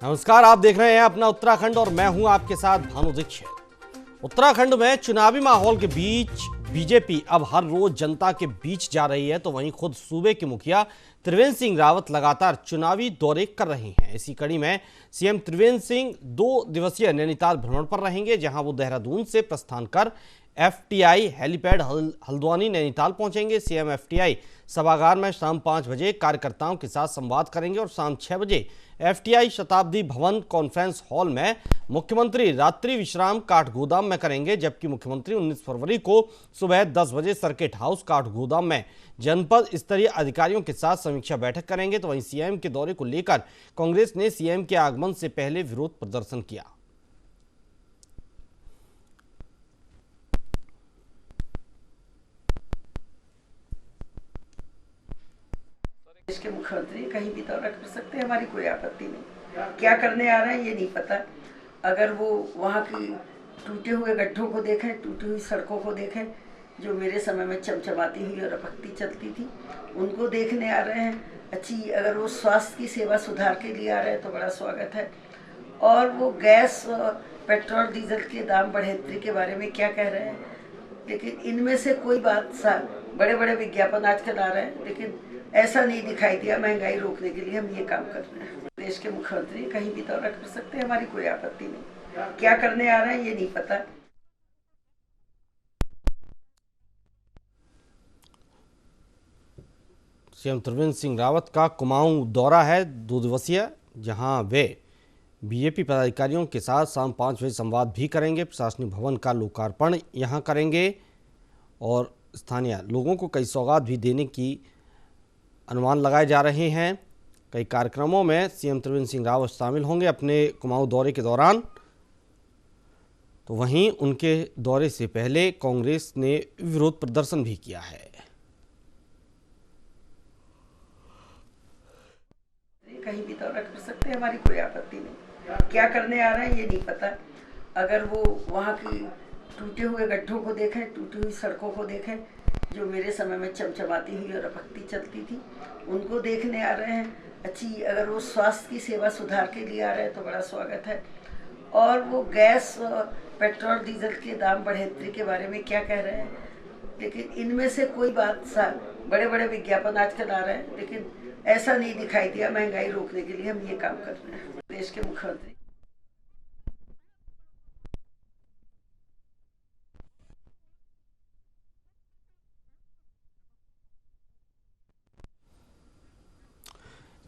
नमस्कार, आप देख रहे हैं अपना उत्तराखंड और मैं हूं आपके साथ भानु दीक्षित। उत्तराखंड में चुनावी माहौल के बीच बीजेपी अब हर रोज जनता के बीच जा रही है, तो वहीं खुद सूबे के मुखिया त्रिवेंद्र सिंह रावत लगातार चुनावी दौरे कर रहे हैं। इसी कड़ी में सीएम त्रिवेंद्र सिंह 2 दिवसीय नैनीताल भ्रमण पर रहेंगे, जहां वो देहरादून से प्रस्थान कर एफटीआई हेलीपैड हल्द्वानी नैनीताल पहुंचेंगे। सीएम एफटीआई सभागार में शाम 5 बजे कार्यकर्ताओं के साथ संवाद करेंगे और शाम 6 बजे एफटीआई शताब्दी भवन कॉन्फ्रेंस हॉल में मुख्यमंत्री रात्रि विश्राम काठगोदाम में करेंगे, जबकि मुख्यमंत्री 19 फरवरी को सुबह 10 बजे सर्किट हाउस काठगोदाम में जनपद स्तरीय अधिकारियों के साथ समीक्षा बैठक करेंगे। तो वहीं सीएम के दौरे को लेकर कांग्रेस ने सीएम के आगमन से पहले विरोध प्रदर्शन किया। देश के मुख्यमंत्री कहीं भी दौरा कर सकते हैं, हमारी कोई आपत्ति नहीं। क्या करने आ रहे हैं ये नहीं पता। अगर वो वहाँ की टूटे हुए गड्ढों को देखें, टूटी हुई सड़कों को देखें जो मेरे समय में चमचमाती हुई और रपकती चलती थी, उनको देखने आ रहे हैं। अच्छी अगर वो स्वास्थ्य की सेवा सुधार के लिए आ रहे हैं तो बड़ा स्वागत है। और वो गैस पेट्रोल डीजल के दाम बढ़ोतरी के बारे में क्या कह रहे हैं, लेकिन इनमें से कोई बात बड़े बड़े विज्ञापन आजकल आ रहे हैं, लेकिन ऐसा नहीं दिखाई दिया महंगाई रोकने के लिए हम ये काम कर रहे हैं। देश के मुख्यमंत्री कहीं भी दौरा कर सकते हैं, हमारी कोई आपत्ति नहीं। क्या करने आ रहे हैं ये नहीं पता। सीएम त्रिवेंद्र सिंह रावत का कुमाऊं दौरा है 2 दिवसीय, जहां वे बीजेपी पदाधिकारियों के साथ शाम 5 बजे संवाद भी करेंगे। प्रशासनिक भवन का लोकार्पण यहां करेंगे और स्थानीय लोगों को कई सौगात भी देने की अनुमान लगाए जा रहे हैं। कई कार्यक्रमों में सीएम त्रिवेंद्र सिंह रावत शामिल होंगे अपने कुमाऊं दौरे के दौरान। तो वहीं उनके दौरे से पहले कांग्रेस ने विरोध प्रदर्शन भी किया है। कहीं भी दौरा कर सकते हैं, हमारी कोई आपत्ति नहीं। क्या करने आ रहे हैं ये नहीं पता। अगर वो वहाँ की टूटे हुए गड्ढों को देखें, टूटी हुई सड़कों को देखें जो मेरे समय में चमचमाती हुई और रपकती चलती थी, उनको देखने आ रहे हैं। अच्छी अगर वो स्वास्थ्य की सेवा सुधार के लिए आ रहे हैं तो बड़ा स्वागत है। और वो गैस पेट्रोल डीजल के दाम बढ़ोतरी के बारे में क्या कह रहे हैं, लेकिन इनमें से कोई बात बड़े बड़े विज्ञापन आजकल आ रहे हैं, लेकिन ऐसा नहीं दिखाई दिया महंगाई रोकने के लिए हम ये काम कर रहे हैं। देश के मुख्यमंत्री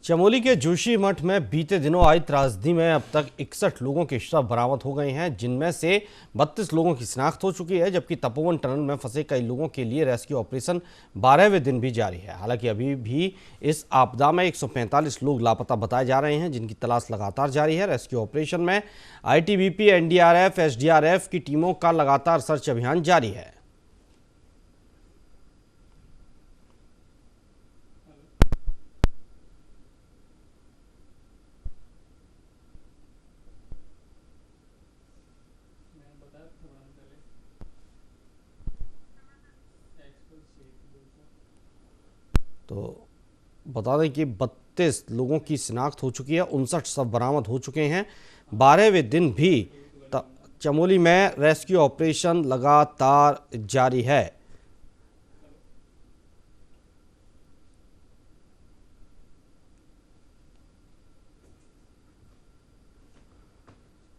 चमोली के जोशी मठ में बीते दिनों आई त्रासदी में अब तक 61 लोगों के शव बरामद हो गए हैं, जिनमें से 32 लोगों की शिनाख्त हो चुकी है, जबकि तपोवन टनल में फंसे कई लोगों के लिए रेस्क्यू ऑपरेशन 12वें दिन भी जारी है। हालांकि अभी भी इस आपदा में 145 लोग लापता बताए जा रहे हैं, जिनकी तलाश लगातार जारी है। रेस्क्यू ऑपरेशन में आईटीबीपी, एनडीआरएफ, एसडीआरएफ की टीमों का लगातार सर्च अभियान जारी है। तो बता दें कि 32 लोगों की शिनाख्त हो चुकी है, 59 शव बरामद हो चुके हैं। 12वें दिन भी चमोली में रेस्क्यू ऑपरेशन लगातार जारी है।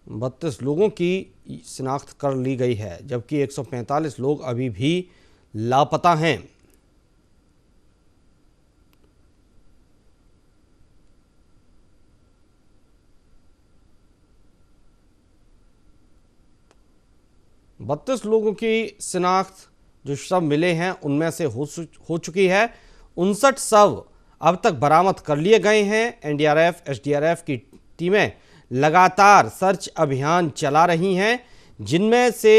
बत्तीस लोगों की शिनाख्त कर ली गई है, जबकि 145 लोग अभी भी लापता हैं। बत्तीस लोगों की शिनाख्त जो शव मिले हैं उनमें से हो चुकी है। 59 शव अब तक बरामद कर लिए गए हैं। एनडीआरएफ, एसडीआरएफ की टीमें लगातार सर्च अभियान चला रही हैं, जिनमें से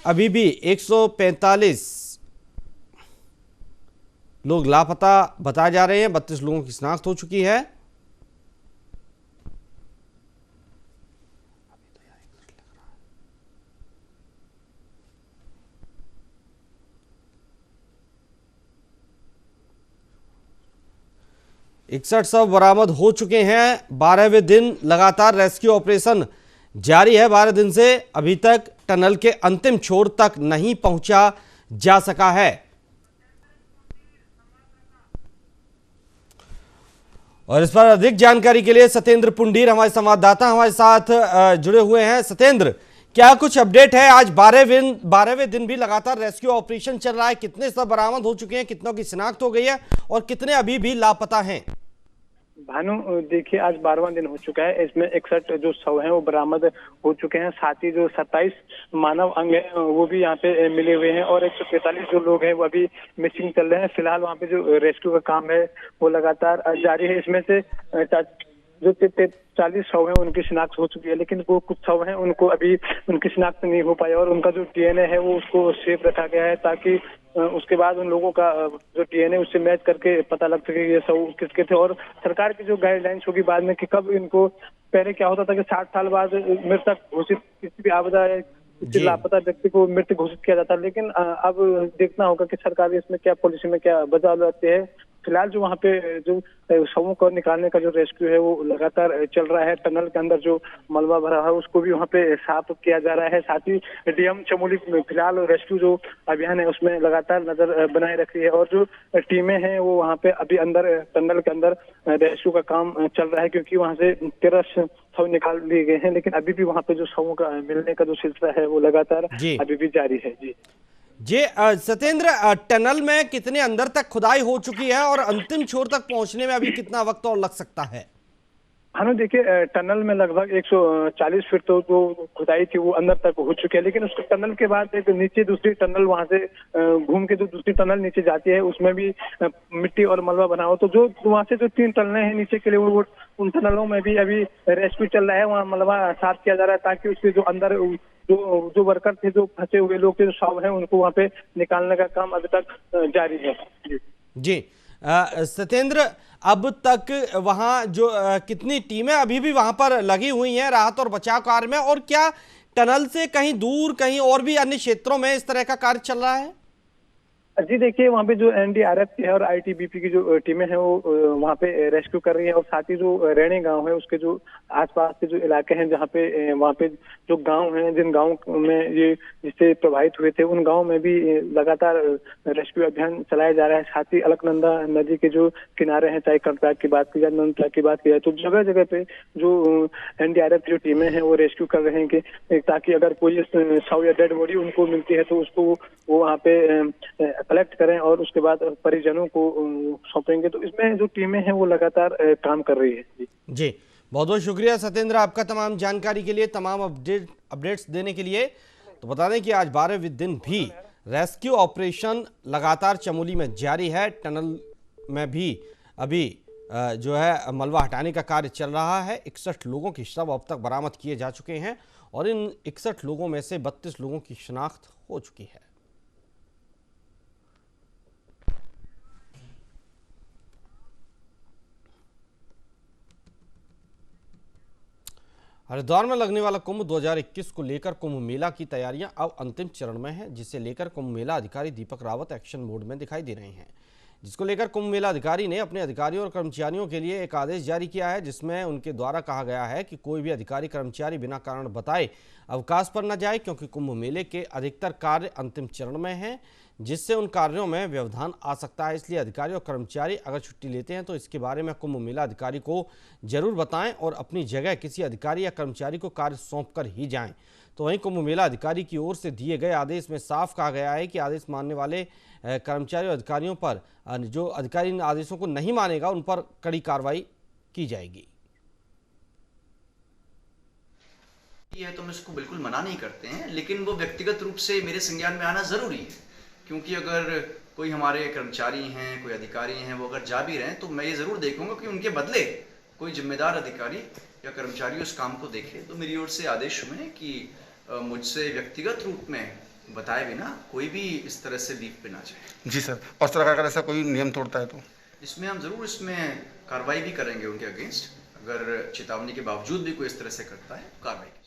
अभी भी 145 लोग लापता बताए जा रहे हैं। 32 लोगों की शिनाख्त हो चुकी है। 61 शव बरामद हो चुके हैं। 12वें दिन लगातार रेस्क्यू ऑपरेशन जारी है। 12 दिन से अभी तक टनल के अंतिम छोर तक नहीं पहुंचा जा सका है। और इस पर अधिक जानकारी के लिए सत्येंद्र पुंडीर हमारे संवाददाता हमारे साथ जुड़े हुए हैं। सत्येंद्र, क्या कुछ अपडेट है? आज 12वें दिन भी लगातार रेस्क्यू ऑपरेशन चल रहा है। कितने शव बरामद हो चुके हैं, कितनों की शिनाख्त हो गई है और कितने अभी भी लापता हैं? भानु, देखिए आज 12वां दिन हो चुका है। इसमें 61 जो शव हैं वो बरामद हो चुके हैं। साथ ही जो 27 मानव अंग हैं वो भी यहाँ पे मिले हुए हैं और 145 जो लोग हैं वो अभी मिसिंग चल रहे हैं। फिलहाल वहाँ पे जो रेस्क्यू का काम है वो लगातार जारी है। इसमें से जो 40 शव हैं उनकी शिनाख्त हो चुकी है, लेकिन वो कुछ शव हैं उनको अभी उनकी शिनाख्त नहीं हो पाई और उनका जो डीएनए है वो उसको सेफ रखा गया है ताकि उसके बाद उन लोगों का जो डीएनए उससे मैच करके पता लग सके ये शव किसके थे। और सरकार की जो गाइडलाइंस होगी बाद में कि कब इनको, पहले क्या होता था कि 60 साल बाद मृतक घोषित किसी भी आपदा किसी लापता व्यक्ति को मृत घोषित किया जाता है, लेकिन अब देखना होगा कि सरकार इसमें क्या पॉलिसी में क्या बदलाव लाती है। फिलहाल जो वहाँ पे जो शवों को निकालने का जो रेस्क्यू है वो लगातार चल रहा है। टनल के अंदर जो मलबा भरा है उसको भी वहाँ पे साफ किया जा रहा है। साथ ही डीएम चमोली फिलहाल रेस्क्यू जो अभियान है उसमें लगातार नजर बनाए रख रही है और जो टीमें हैं वो वहाँ पे अभी अंदर टनल के अंदर रेस्क्यू का काम चल रहा है, क्योंकि वहाँ से 13 शव निकाल लिए गए हैं, लेकिन अभी भी वहाँ पे जो शवों का मिलने का जो सिलसिला है वो लगातार अभी भी जारी है। जी सत्येंद्र, टनल में कितने अंदर तक खुदाई हो चुकी है और अंतिम छोर तक पहुंचने में अभी कितना वक्त और लग सकता है? हाँ, देखिए टनल में लगभग 140 फीट तो जो खुदाई थी वो अंदर तक हो चुकी है, लेकिन उसके टनल के बाद एक नीचे दूसरी टनल वहां से घूम के जो दूसरी टनल नीचे जाती है उसमें भी मिट्टी और मलबा बना हो। तो जो वहां से जो 3 टनलें हैं नीचे के लिए वो उन टनलों में भी अभी रेस्क्यू चल रहा है। वहाँ मलबा साफ किया जा रहा है ताकि उसके जो अंदर जो वर्कर थे, जो फंसे हुए लोग के जो शव हैं उनको वहाँ पे निकालने का काम अभी तक जारी है। जी सत्येंद्र, अब तक वहां जो कितनी टीमें अभी भी वहां पर लगी हुई हैं राहत और बचाव कार्य में, और क्या टनल से कहीं दूर कहीं और भी अन्य क्षेत्रों में इस तरह का कार्य चल रहा है? जी देखिए, वहाँ पे जो एनडीआरएफ की है और आईटीबीपी की जो टीमें हैं वो वहाँ पे रेस्क्यू कर रही है और साथ ही जो रैणी गांव है उसके जो आसपास के जो इलाके हैं जहाँ पे वहाँ पे जो गांव हैं, जिन गांव में ये जिससे प्रभावित हुए थे उन गांव में भी लगातार रेस्क्यू अभियान चलाया जा रहा है। साथ ही अलकनंदा नदी के जो किनारे हैं, चाहे कर्णप्रयाग की बात की जाए, नंदप्रयाग की बात की जाए, तो जगह जगह पे जो एनडीआरएफ की जो टीमें हैं वो रेस्क्यू कर रहे हैं कि ताकि अगर कोई शव या डेड बॉडी उनको मिलती है तो उसको वो वहाँ पे कलेक्ट करें और उसके बाद परिजनों को सौंपेंगे। तो इसमें जो टीमें हैं वो लगातार काम कर रही है। जी बहुत बहुत शुक्रिया सत्येंद्र आपका तमाम जानकारी के लिए, तमाम अपडेट्स देने के लिए। तो बता दें कि आज 12वें दिन भी रेस्क्यू ऑपरेशन लगातार चमोली में जारी है। टनल में भी अभी जो है मलबा हटाने का कार्य चल रहा है। 61 लोगों की शव अब तक बरामद किए जा चुके हैं और इन 61 लोगों में से 32 लोगों की शिनाख्त हो चुकी है। हरिद्वार में लगने वाला कुंभ 2021 को लेकर कुंभ मेला की तैयारियां अब अंतिम चरण में है, जिसे लेकर कुंभ मेला अधिकारी दीपक रावत एक्शन मोड में दिखाई दे रहे हैं। जिसको लेकर कुंभ मेला अधिकारी ने अपने अधिकारियों और कर्मचारियों के लिए एक आदेश जारी किया है, जिसमें उनके द्वारा कहा गया है कि कोई भी अधिकारी कर्मचारी बिना कारण बताए अवकाश पर न जाए, क्योंकि कुंभ मेले के अधिकतर कार्य अंतिम चरण में हैं, जिससे उन कार्यों में व्यवधान आ सकता है। इसलिए अधिकारी और कर्मचारी अगर छुट्टी लेते हैं तो इसके बारे में कुंभ मेला अधिकारी को जरूर बताएं और अपनी जगह किसी अधिकारी या कर्मचारी को कार्य सौंपकर ही जाएं। तो वहीं कुंभ मेला अधिकारी की ओर से दिए गए आदेश में साफ कहा गया है कि आदेश मानने वाले कर्मचारी और अधिकारियों पर, जो अधिकारी इन आदेशों को नहीं मानेगा उन पर कड़ी कार्रवाई की जाएगी। है तो हम इसको बिल्कुल मना नहीं करते हैं, लेकिन वो व्यक्तिगत रूप से मेरे संज्ञान में आना जरूरी है, क्योंकि अगर कोई हमारे कर्मचारी हैं, कोई अधिकारी हैं, वो अगर जा भी रहे हैं तो मैं ये जरूर देखूंगा कि उनके बदले कोई जिम्मेदार अधिकारी या कर्मचारी उस काम को देखे। तो मेरी ओर से आदेश हुए कि मुझसे व्यक्तिगत रूप में बताए बिना कोई भी इस तरह से लीव पे ना जाए। जी सर, और सरकार अगर ऐसा कोई नियम तोड़ता है तो इसमें हम जरूर इसमें कार्रवाई भी करेंगे उनके अगेंस्ट। अगर चेतावनी के बावजूद भी कोई इस तरह से करता है कार्रवाई कीजिए।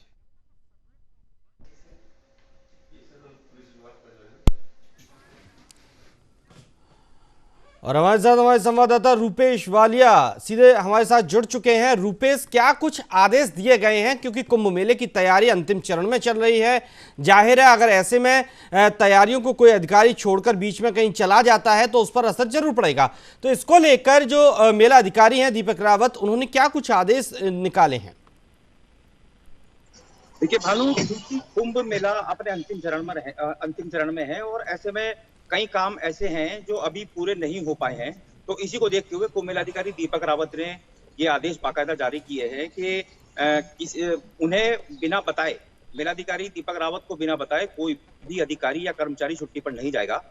और हमारे साथ हमारे संवाददाता रूपेश वालिया सीधे हमारे साथ जुड़ चुके हैं। रूपेश, क्या कुछ आदेश दिए गए हैं, क्योंकि कुंभ मेले की तैयारी अंतिम चरण में चल रही है। जाहिर है अगर ऐसे में तैयारियों को कोई अधिकारी छोड़कर बीच में कहीं चला जाता है तो उस पर असर जरूर पड़ेगा। तो इसको लेकर जो मेला अधिकारी हैं दीपक रावत, उन्होंने क्या कुछ आदेश निकाले हैं? देखिए भानु, कुंभ मेला अपने अंतिम चरण में है और ऐसे में कई काम ऐसे हैं जो अभी पूरे नहीं हो पाए हैं। तो इसी को देखते हुए कुंभ मेलाधिकारी दीपक रावत ने ये आदेश बाकायदा जारी किए हैं कि उन्हें बिना बताए, मेलाधिकारी दीपक रावत को बिना बताए कोई भी अधिकारी या कर्मचारी छुट्टी पर नहीं जाएगा।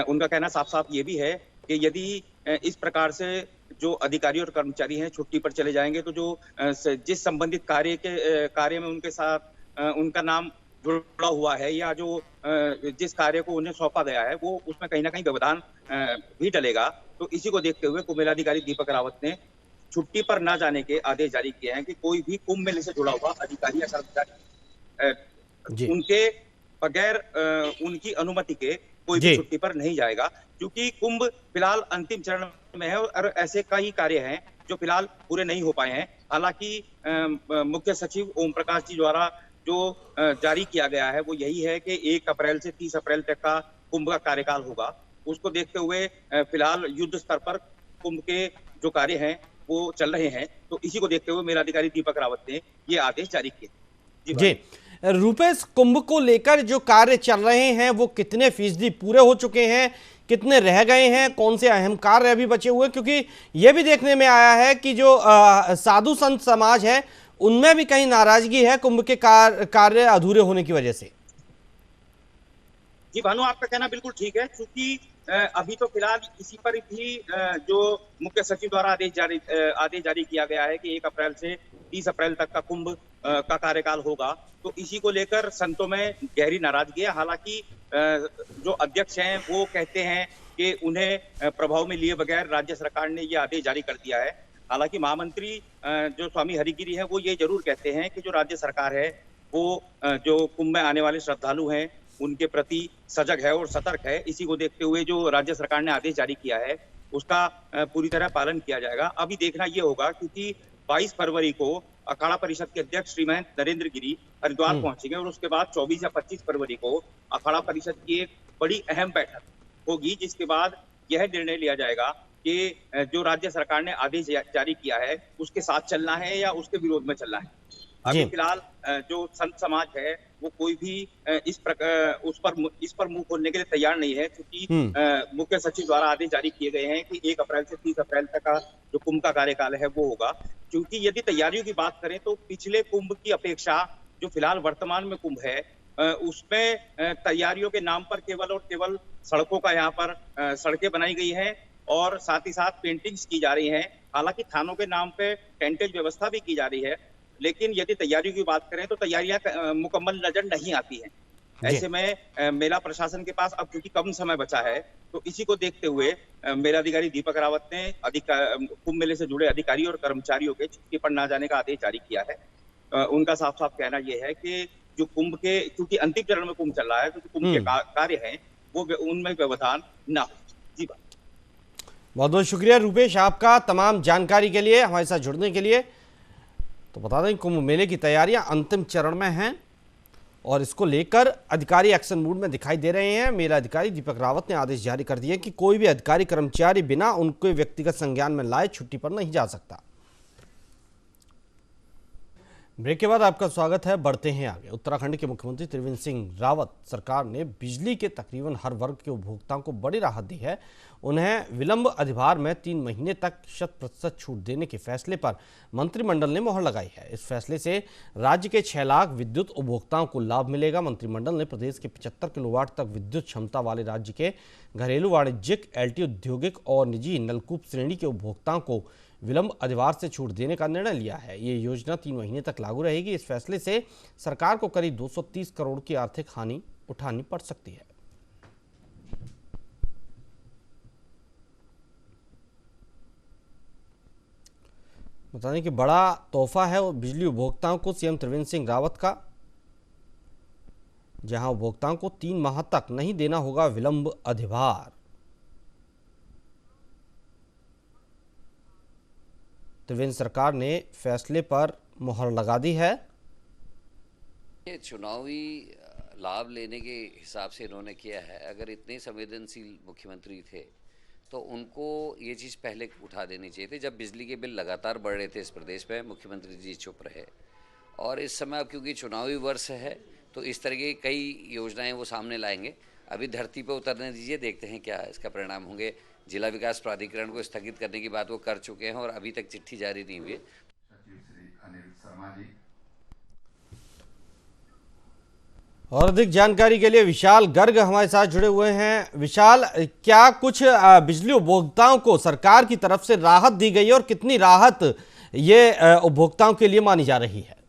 उनका कहना साफ साफ ये भी है कि यदि इस प्रकार से जो अधिकारी और कर्मचारी हैं छुट्टी पर चले जाएंगे तो जो जिस संबंधित कार्य में उनके साथ उनका नाम जुड़ा हुआ है या जो जिस कार्य को उन्हें सौंपा गया है वो उसमें कहीं ना कहीं व्यवधान भी डलेगा। तो इसी को देखते हुए कुंभ मेलाधिकारी दीपक रावत ने छुट्टी पर न जाने के आदेश जारी किए हैं कि कोई भी कुंभ मेले से जुड़ा हुआ अधिकारी या कर्मचारी उनके बगैर उनकी अनुमति के कोई भी छुट्टी पर नहीं जाएगा, क्योंकि कुंभ फिलहाल अंतिम चरण में है और ऐसे कई कार्य हैं जो फिलहाल पूरे नहीं हो पाए हैं। हालांकि मुख्य सचिव ओम प्रकाश जी द्वारा जो जारी किया गया है वो यही है कि 1 अप्रैल से 30 अप्रैल तक का कुंभ का कार्यकाल होगा। उसको देखते हुए फिलहाल युद्ध स्तर पर कुंभ के जो कार्य हैं वो चल रहे हैं। तो इसी को देखते हुए मेलाधिकारी दीपक रावत ने ये आदेश जारी किए। जी रूपेश, कुंभ को लेकर जो कार्य चल रहे हैं वो कितने फीसदी पूरे हो चुके हैं, कितने रह गए हैं, कौन से अहम कार्य अभी बचे हुए? क्योंकि ये भी देखने में आया है कि जो साधु संत समाज है उनमें भी कहीं नाराजगी है कुंभ के कार्य अधूरे होने की वजह से। जी भानु, आपका कहना बिल्कुल ठीक है, क्योंकि अभी तो फिलहाल इसी पर भी जो मुख्य सचिव द्वारा आदेश जारी किया गया है कि 1 अप्रैल से 30 अप्रैल तक का कुंभ का कार्यकाल होगा। तो इसी को लेकर संतों में गहरी नाराजगी है। हालांकि जो अध्यक्ष हैं वो कहते हैं कि उन्हें प्रभाव में लिए बगैर राज्य सरकार ने ये आदेश जारी कर दिया है। हालांकि महामंत्री जो स्वामी हरिगिरी हैं वो ये जरूर कहते हैं कि जो राज्य सरकार है वो जो कुंभ में आने वाले श्रद्धालु हैं उनके प्रति सजग है और सतर्क है। इसी को देखते हुए जो राज्य सरकार ने आदेश जारी किया है उसका पूरी तरह पालन किया जाएगा। अभी देखना ये होगा, क्योंकि 22 फरवरी को अखाड़ा परिषद के अध्यक्ष श्रीमंत नरेंद्र गिरी हरिद्वार पहुंचेंगे और उसके बाद 24 या 25 फरवरी को अखाड़ा परिषद की एक बड़ी अहम बैठक होगी, जिसके बाद यह निर्णय लिया जाएगा कि जो राज्य सरकार ने आदेश जारी किया है उसके साथ चलना है या उसके विरोध में चलना है। अभी फिलहाल जो संत समाज है वो कोई भी इस पर मुंह खोलने के लिए तैयार नहीं है, क्योंकि मुख्य सचिव द्वारा आदेश जारी किए गए हैं कि 1 अप्रैल से 30 अप्रैल तक का जो कुंभ का कार्यकाल है वो होगा। क्योंकि यदि तैयारियों की बात करें तो पिछले कुंभ की अपेक्षा जो फिलहाल वर्तमान में कुंभ है उसमें तैयारियों के नाम पर केवल और केवल सड़कों का यहाँ पर सड़कें बनाई गई है और साथ ही साथ पेंटिंग्स की जा रही हैं। हालांकि थानों के नाम पे टेंटेज व्यवस्था भी की जा रही है, लेकिन यदि तैयारियों की बात करें तो तैयारियां मुकम्मल नजर नहीं आती हैं। ऐसे में मेला प्रशासन के पास अब क्योंकि कम समय बचा है तो इसी को देखते हुए मेलाधिकारी दीपक रावत ने कुंभ मेले से जुड़े अधिकारी और कर्मचारियों के छुट्टी पर न जाने का आदेश जारी किया है। उनका साफ साफ कहना यह है कि जो कुंभ के, क्योंकि अंतिम चरण में कुंभ चल रहा है तो कुंभ के कार्य हैं वो उनमें व्यवधान न हो। जी बात, बहुत बहुत शुक्रिया रूपेश आपका तमाम जानकारी के लिए, हमारे साथ जुड़ने के लिए। तो बता दें कुंभ मेले की तैयारियां अंतिम चरण में हैं और इसको लेकर अधिकारी एक्शन मूड में दिखाई दे रहे हैं। मेला अधिकारी दीपक रावत ने आदेश जारी कर दिए कि कोई भी अधिकारी कर्मचारी बिना उनके व्यक्तिगत संज्ञान में लाए छुट्टी पर नहीं जा सकता। ब्रेक के बाद आपका स्वागत है। बढ़ते हैं आगे। उत्तराखंड के मुख्यमंत्री त्रिवेंद्र सिंह रावत सरकार ने बिजली के तकरीबन हर वर्ग के उपभोक्ताओं को बड़ी राहत दी है। उन्हें विलंब अधिभार में 3 महीने तक 100% छूट देने के फैसले पर मंत्रिमंडल ने मोहर लगाई है। इस फैसले से राज्य के 6 लाख विद्युत उपभोक्ताओं को लाभ मिलेगा। मंत्रिमंडल ने प्रदेश के 75 किलोवाट तक विद्युत क्षमता वाले राज्य के घरेलू, वाणिज्यिक, एलटी, औद्योगिक और निजी नलकूप श्रेणी के उपभोक्ताओं को विलंब अधिभार से छूट देने का निर्णय लिया है। ये योजना 3 महीने तक लागू रहेगी। इस फैसले से सरकार को करीब 230 करोड़ की आर्थिक हानि उठानी पड़ सकती है। बता दें कि बड़ा तोहफा है बिजली उपभोक्ताओं को सीएम त्रिवेंद्र सिंह रावत का, जहां उपभोक्ताओं को 3 माह तक नहीं देना होगा विलंब अधिभार। त्रिवेंद्र सरकार ने फैसले पर मुहर लगा दी है। ये चुनावी लाभ लेने के हिसाब से इन्होंने किया है। अगर इतने संवेदनशील मुख्यमंत्री थे तो उनको ये चीज़ पहले उठा देनी चाहिए थी। जब बिजली के बिल लगातार बढ़ रहे थे इस प्रदेश में, मुख्यमंत्री जी चुप रहे। और इस समय अब क्योंकि चुनावी वर्ष है तो इस तरह की कई योजनाएं वो सामने लाएंगे। अभी धरती पर उतरने दीजिए, देखते हैं क्या इसका परिणाम होंगे। जिला विकास प्राधिकरण को स्थगित करने की बात वो कर चुके हैं और अभी तक चिट्ठी जारी नहीं हुई है। और अधिक जानकारी के लिए विशाल गर्ग हमारे साथ जुड़े हुए हैं। विशाल, क्या कुछ बिजली उपभोक्ताओं को सरकार की तरफ से राहत दी गई है और कितनी राहत ये उपभोक्ताओं के लिए मानी जा रही है?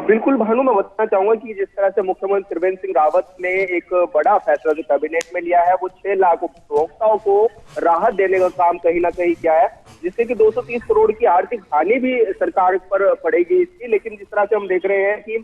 बिल्कुल भानु, मैं बताना चाहूंगा कि जिस तरह से मुख्यमंत्री त्रिवेंद्र सिंह रावत ने एक बड़ा फैसला जो कैबिनेट में लिया है, वो 6 लाख उपभोक्ताओं को राहत देने का काम कहीं ना कहीं किया है, जिससे कि 230 करोड़ की आर्थिक हानि भी सरकार पर पड़ेगी इसकी। लेकिन जिस तरह से हम देख रहे हैं कि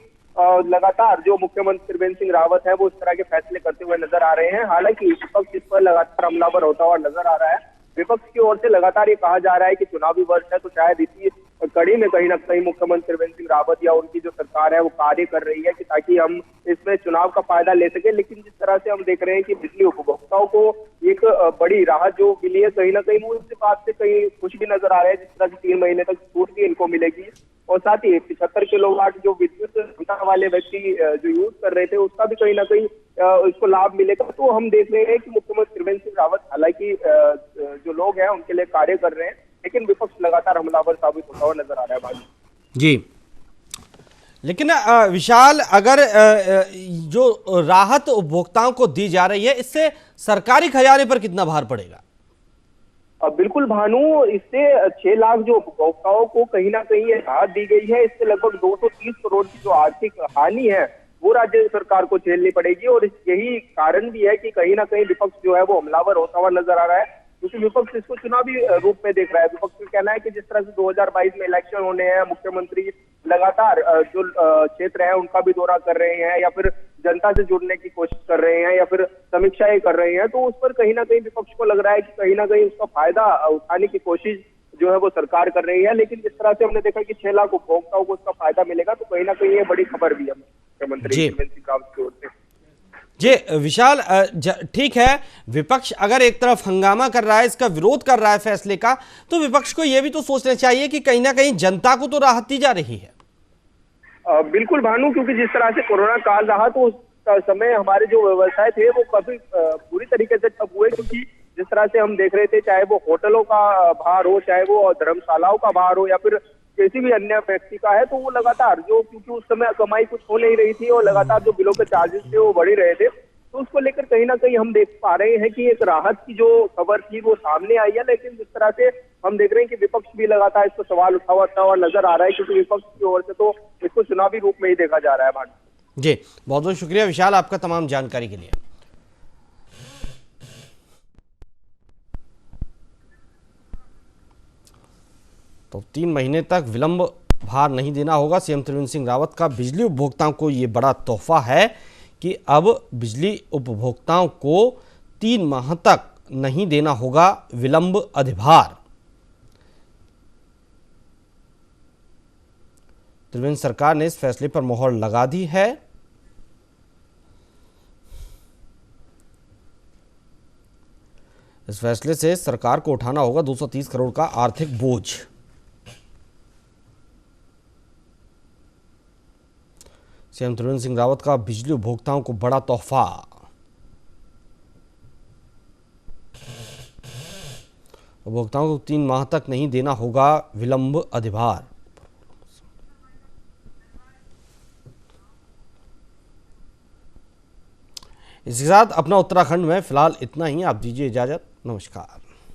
लगातार जो मुख्यमंत्री त्रिवेंद्र सिंह रावत है वो इस तरह के फैसले करते हुए नजर आ रहे हैं। हालांकि विपक्ष इस पर लगातार हमलावर होता हुआ नजर आ रहा है। विपक्ष की ओर से लगातार ये कहा जा रहा है कि चुनावी वर्ष है तो शायद इसी कड़ी में कहीं ना कहीं मुख्यमंत्री त्रिवेंद्र सिंह रावत या उनकी जो सरकार है वो कार्य कर रही है कि ताकि हम इसमें चुनाव का फायदा ले सके। लेकिन जिस तरह से हम देख रहे हैं कि बिजली उपभोक्ताओं को एक बड़ी राहत जो मिली है, कहीं ना कहीं वो इस बात से कहीं खुश भी नजर आ रहे हैं जिस तरह से 3 महीने तक छूट भी इनको मिलेगी। और साथ ही 75 किलोवाट जो विद्युत क्षमता वाले व्यक्ति जो यूज कर रहे थे उसका भी कहीं ना कहीं इसको लाभ मिलेगा। तो हम देख रहे हैं कि मुख्यमंत्री त्रिवेंद्र सिंह रावत हालांकि जो लोग हैं उनके लिए कार्य कर रहे हैं, लेकिन विपक्ष लगातार हमलावर साबित होता हुआ नजर आ रहा है भाई जी। लेकिन विशाल, अगर जो राहत उपभोक्ताओं को दी जा रही है, इससे सरकारी खजाने पर कितना भार पड़ेगा? बिल्कुल भानु, इससे 6 लाख जो उपभोक्ताओं को कहीं ना कहीं ये राहत दी गई है, इससे लगभग 230 करोड़ की जो आर्थिक हानि है वो राज्य सरकार को झेलनी पड़ेगी। और यही कारण भी है कि कहीं ना कहीं विपक्ष जो है वो हमलावर होता हुआ नजर आ रहा है, क्योंकि विपक्ष इसको चुनावी रूप में देख रहा है। विपक्ष का कहना है कि जिस तरह से 2022 में इलेक्शन होने हैं, मुख्यमंत्री लगातार जो क्षेत्र है उनका भी दौरा कर रहे हैं या फिर जनता से जुड़ने की कोशिश कर रहे हैं या फिर समीक्षाएं कर रहे हैं, तो उस पर कहीं ना कहीं विपक्ष को लग रहा है कि कहीं ना कहीं उसका फायदा उठाने की कोशिश जो है वो सरकार कर रही है। लेकिन जिस तरह से हमने देखा कि 6 लाख उपभोक्ताओं को उसका फायदा मिलेगा, तो कहीं ना कहीं ये बड़ी खबर भी है मुख्यमंत्री त्रिवेंद्र सिंह रावत की ओर से। जी विशाल, ठीक है, विपक्ष अगर एक तरफ हंगामा कर रहा है, इसका विरोध कर रहा है फैसले का, तो विपक्ष को यह भी तो सोचना चाहिए कि कहीं ना कहीं जनता को तो राहत दी जा रही है। बिल्कुल भानु, क्योंकि जिस तरह से कोरोना काल रहा तो उस समय हमारे जो व्यवसाय थे वो काफी पूरी तरीके से ठप हुए, क्योंकि जिस तरह से हम देख रहे थे, चाहे वो होटलों का भार हो, चाहे वो धर्मशालाओं का भार हो या फिर किसी भी अन्य व्यक्ति का है, तो वो लगातार जो, क्योंकि उस समय कमाई कुछ हो नहीं रही थी और लगातार जो बिलों के चार्जेस थे वो बढ़ ही रहे थे, तो उसको लेकर कहीं ना कहीं हम देख पा रहे हैं कि एक राहत की जो खबर थी वो सामने आई है। लेकिन जिस तरह से हम देख रहे हैं कि विपक्ष भी लगातार इसको सवाल उठाता हुआ नजर आ रहा है, क्योंकि विपक्ष की ओर से तो इसको चुनावी रूप में ही देखा जा रहा है भानु। जी बहुत बहुत शुक्रिया विशाल आपका तमाम जानकारी के लिए। तो 3 महीने तक विलंब भार नहीं देना होगा। सीएम त्रिवेंद्र सिंह रावत का बिजली उपभोक्ताओं को ये बड़ा तोहफा है कि अब बिजली उपभोक्ताओं को 3 माह तक नहीं देना होगा विलंब अधिभार। त्रिवेंद्र सरकार ने इस फैसले पर मोहर लगा दी है। इस फैसले से सरकार को उठाना होगा 230 करोड़ का आर्थिक बोझ। सीएम त्रिवेंद्र सिंह रावत का बिजली उपभोक्ताओं को बड़ा तोहफा। उपभोक्ताओं को 3 माह तक नहीं देना होगा विलंब अधिभार। इसके साथ अपना उत्तराखंड में फिलहाल इतना ही। आप दीजिए इजाजत। नमस्कार।